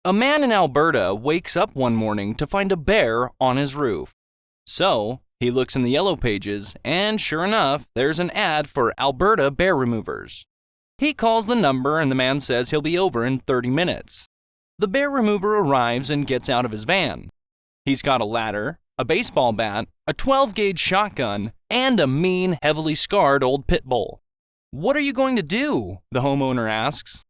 A man in Alberta wakes up one morning to find a bear on his roof. So, he looks in the yellow pages, and sure enough, there's an ad for Alberta bear removers. He calls the number and the man says he'll be over in 30 minutes. The bear remover arrives and gets out of his van. He's got a ladder, a baseball bat, a 12-gauge shotgun, and a mean, heavily scarred old pit bull. "What are you going to do?" the homeowner asks.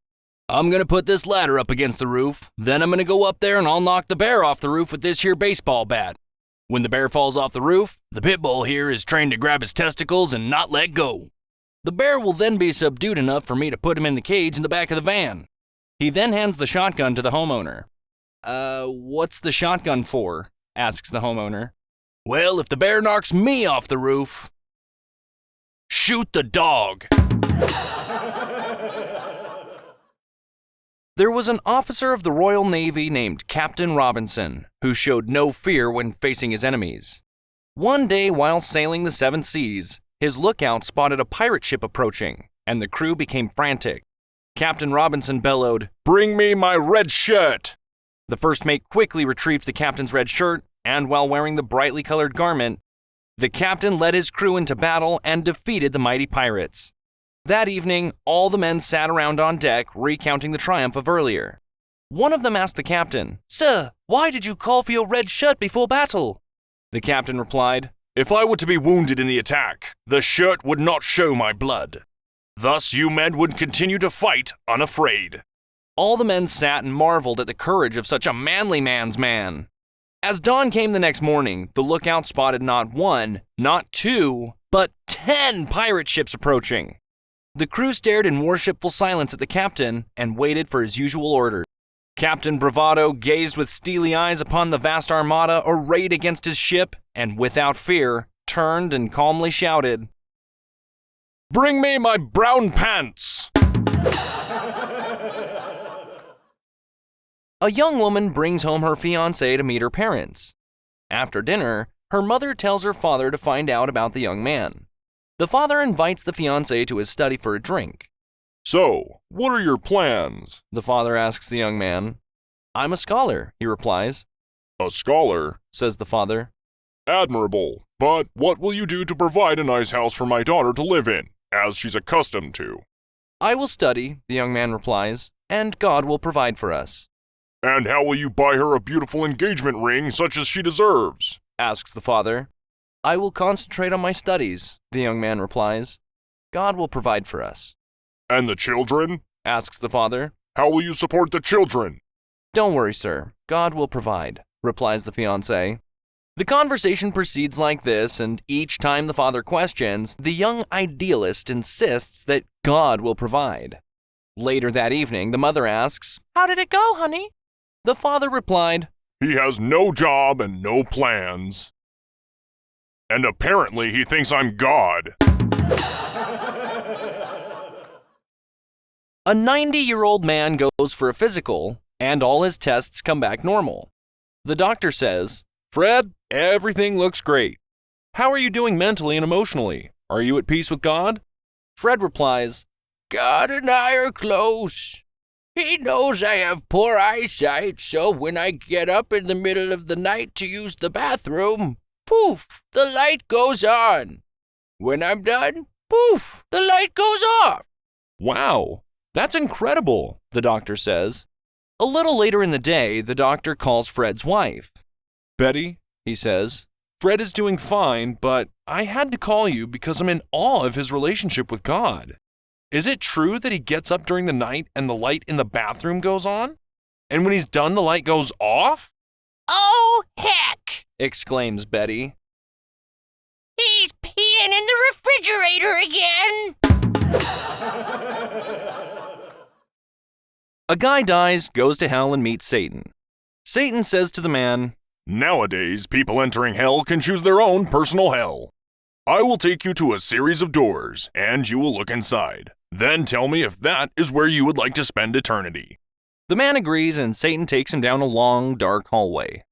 "I'm going to put this ladder up against the roof, then I'm going to go up there and I'll knock the bear off the roof with this here baseball bat. When the bear falls off the roof, the pit bull here is trained to grab his testicles and not let go. The bear will then be subdued enough for me to put him in the cage in the back of the van." He then hands the shotgun to the homeowner. What's the shotgun for?" asks the homeowner. "Well, if the bear knocks me off the roof, shoot the dog." There was an officer of the Royal Navy named Captain Robinson who showed no fear when facing his enemies. One day while sailing the seven seas, his lookout spotted a pirate ship approaching, and the crew became frantic. Captain Robinson bellowed, "Bring me my red shirt!" The first mate quickly retrieved the captain's red shirt, and while wearing the brightly colored garment, the captain led his crew into battle and defeated the mighty pirates. That evening, all the men sat around on deck recounting the triumph of earlier. One of them asked the captain, "Sir, why did you call for your red shirt before battle?" The captain replied, "If I were to be wounded in the attack, the shirt would not show my blood. Thus you men would continue to fight unafraid." All the men sat and marveled at the courage of such a manly man's man. As dawn came the next morning, the lookout spotted not one, not two, but 10 pirate ships approaching. The crew stared in worshipful silence at the captain and waited for his usual orders. Captain Bravado gazed with steely eyes upon the vast armada arrayed against his ship and, without fear, turned and calmly shouted, "Bring me my brown pants!" A young woman brings home her fiance to meet her parents. After dinner, her mother tells her father to find out about the young man. The father invites the fiancé to his study for a drink. "So, what are your plans?" the father asks the young man. "I'm a scholar," he replies. "A scholar?" says the father. "Admirable. But what will you do to provide a nice house for my daughter to live in, as she's accustomed to?" "I will study," the young man replies, "and God will provide for us." "And how will you buy her a beautiful engagement ring such as she deserves?" asks the father. "I will concentrate on my studies," the young man replies. "God will provide for us." "And the children?" asks the father. "How will you support the children?" "Don't worry, sir. God will provide," replies the fiancé. The conversation proceeds like this, and each time the father questions, the young idealist insists that God will provide. Later that evening, the mother asks, "How did it go, honey?" The father replied, "He has no job and no plans. And apparently he thinks I'm God." A 90-year-old man goes for a physical, and all his tests come back normal. The doctor says, "Fred, everything looks great. How are you doing mentally and emotionally? Are you at peace with God?" Fred replies, "God and I are close. He knows I have poor eyesight, so when I get up in the middle of the night to use the bathroom, poof, the light goes on. When I'm done, poof, the light goes off." "Wow, that's incredible," the doctor says. A little later in the day, the doctor calls Fred's wife. "Betty," he says, "Fred is doing fine, but I had to call you because I'm in awe of his relationship with God. Is it true that he gets up during the night and the light in the bathroom goes on? And when he's done, the light goes off?" "Oh, heck!" exclaims Betty. "He's peeing in the refrigerator again!" A guy dies, goes to hell, and meets Satan. Satan says to the man, "Nowadays, people entering hell can choose their own personal hell. I will take you to a series of doors, and you will look inside. Then tell me if that is where you would like to spend eternity." The man agrees, and Satan takes him down a long, dark hallway.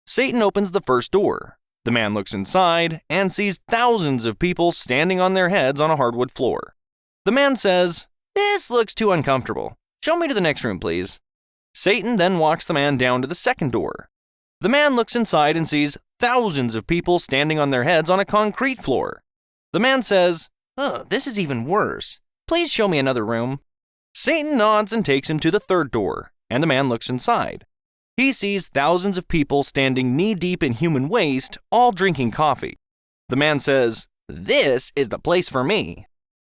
Satan opens the first door. The man looks inside and sees thousands of people standing on their heads on a hardwood floor. The man says, "This looks too uncomfortable. Show me to the next room, please." Satan then walks the man down to the second door. The man looks inside and sees thousands of people standing on their heads on a concrete floor. The man says, "Oh, this is even worse. Please show me another room." Satan nods and takes him to the third door, and the man looks inside. He sees thousands of people standing knee-deep in human waste, all drinking coffee. The man says, "This is the place for me."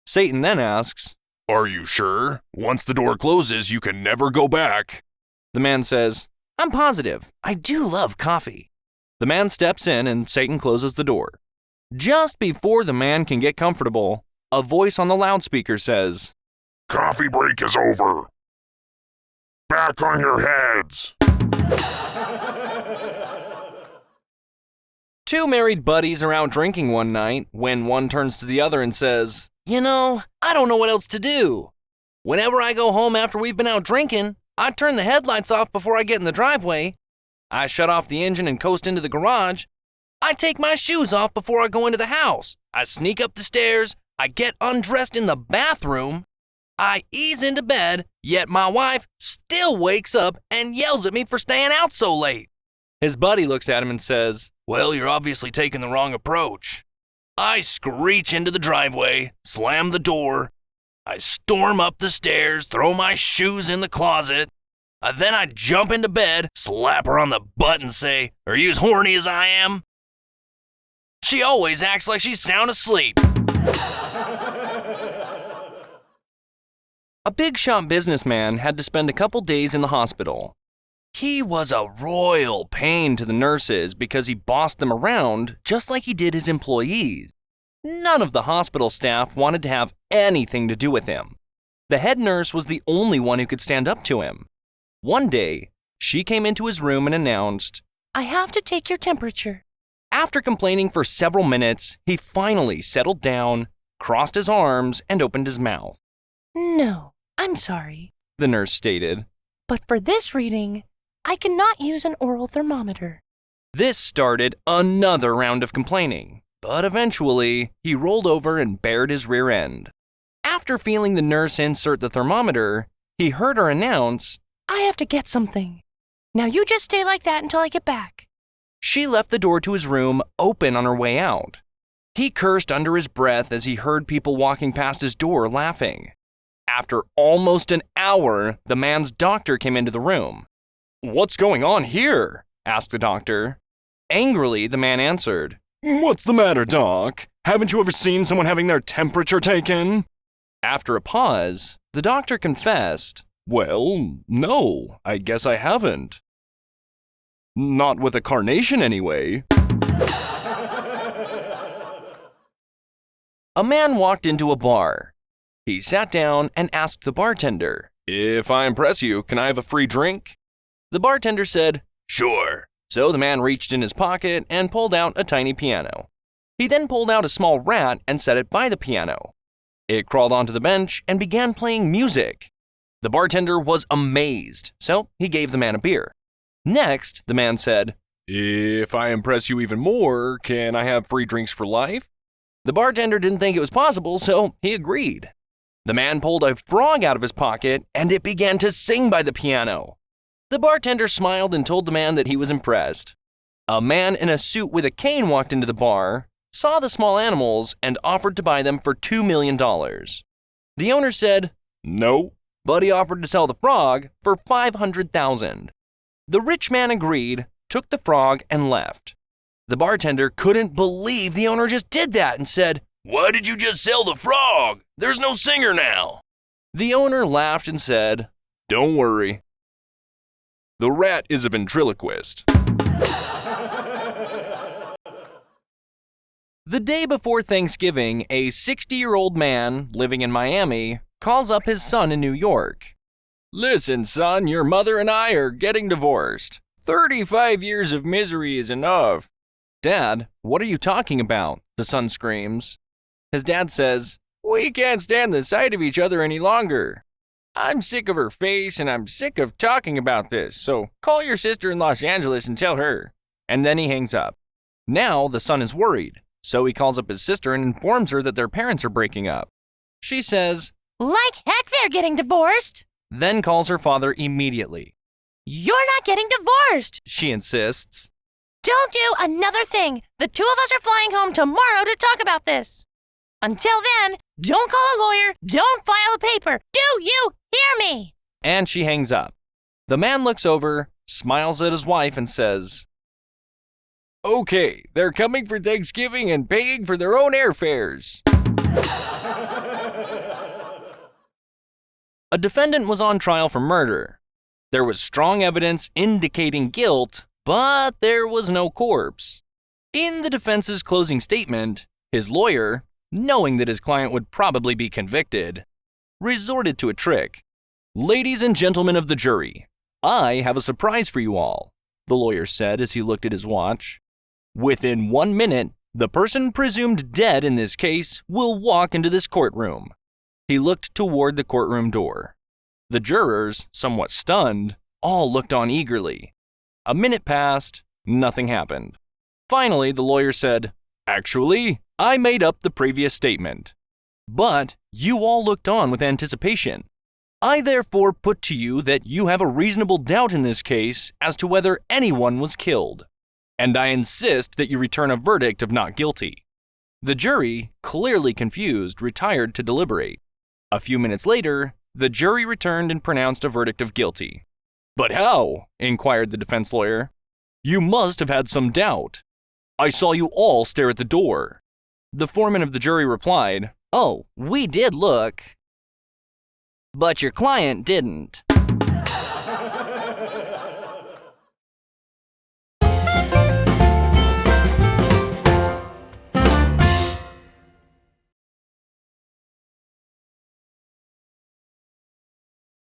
Satan then asks, Are you sure? Once the door closes, you can never go back. The man says, "I'm positive. I do love coffee." The man steps in and Satan closes the door. Just before the man can get comfortable, a voice on the loudspeaker says, Coffee break is over. Back on your heads. Two married buddies are out drinking one night when one turns to the other and says, I don't know what else to do. Whenever I go home after we've been out drinking, I turn the headlights off before I get in the driveway. I shut off the engine and coast into the garage. I take my shoes off before I go into the house. I sneak up the stairs. I get undressed in the bathroom. I ease into bed, yet my wife still wakes up and yells at me for staying out so late." His buddy looks at him and says, "Well, you're obviously taking the wrong approach." I screech into the driveway, slam the door. I storm up the stairs, throw my shoes in the closet. Then I jump into bed, slap her on the butt and say, "Are you as horny as I am?" She always acts like she's sound asleep. A big shot businessman had to spend a couple days in the hospital. He was a royal pain to the nurses because he bossed them around just like he did his employees. None of the hospital staff wanted to have anything to do with him. The head nurse was the only one who could stand up to him. One day, she came into his room and announced, "I have to take your temperature." After complaining for several minutes, he finally settled down, crossed his arms, and opened his mouth. "No, I'm sorry," the nurse stated. "but for this reading, I cannot use an oral thermometer." This started another round of complaining, but eventually, he rolled over and bared his rear end. After feeling the nurse insert the thermometer, he heard her announce, "I have to get something. Now you just stay like that until I get back." She left the door to his room open on her way out. He cursed under his breath as he heard people walking past his door laughing. After almost an hour, the man's doctor came into the room. "What's going on here?" asked the doctor. Angrily, the man answered, "What's the matter, Doc? Haven't you ever seen someone having their temperature taken?" After a pause, the doctor confessed, "Well, no, I guess I haven't. Not with a carnation, anyway." A man walked into a bar. He sat down and asked the bartender, "If I impress you, can I have a free drink?" The bartender said, "Sure." So the man reached in his pocket and pulled out a tiny piano. He then pulled out a small rat and set it by the piano. It crawled onto the bench and began playing music. The bartender was amazed, so he gave the man a beer. Next, the man said, "If I impress you even more, can I have free drinks for life?" The bartender didn't think it was possible, so he agreed. The man pulled a frog out of his pocket, and it began to sing by the piano. The bartender smiled and told the man that he was impressed. A man in a suit with a cane walked into the bar, saw the small animals, and offered to buy them for $2 million. The owner said, "No," but he offered to sell the frog for $500,000. The rich man agreed, took the frog, and left. The bartender couldn't believe the owner just did that and said, "Why did you just sell the frog? There's no singer now." The owner laughed and said, "Don't worry. The rat is a ventriloquist." The day before Thanksgiving, a 60-year-old man living in Miami calls up his son in New York. "Listen, son, your mother and I are getting divorced. 35 years of misery is enough." "Dad, what are you talking about?" the son screams. His dad says, "We can't stand the sight of each other any longer. I'm sick of her face and I'm sick of talking about this, so call your sister in Los Angeles and tell her." And then he hangs up. Now the son is worried, so he calls up his sister and informs her that their parents are breaking up. She says, "Like heck they're getting divorced." then calls her father immediately. You're not getting divorced. she insists. Don't do another thing. The two of us are flying home tomorrow to talk about this. Until then, don't call a lawyer, don't file a paper. Do you hear me? And she hangs up. The man looks over, smiles at his wife, and says, "Okay, they're coming for Thanksgiving and paying for their own airfares." A defendant was on trial for murder. There was strong evidence indicating guilt, but there was no corpse. In the defense's closing statement, his lawyer, knowing that his client would probably be convicted, resorted to a trick. "Ladies and gentlemen of the jury, I have a surprise for you all," the lawyer said as he looked at his watch. "Within 1 minute, the person presumed dead in this case will walk into this courtroom." He looked toward the courtroom door. The jurors, somewhat stunned, all looked on eagerly. A minute passed, nothing happened. Finally, the lawyer said, "Actually, I made up the previous statement. But you all looked on with anticipation. I therefore put to you that you have a reasonable doubt in this case as to whether anyone was killed. And I insist that you return a verdict of not guilty." The jury, clearly confused, retired to deliberate. A few minutes later, the jury returned and pronounced a verdict of guilty. "But how?" inquired the defense lawyer. "You must have had some doubt. I saw you all stare at the door." The foreman of the jury replied, "Oh, we did look. But your client didn't."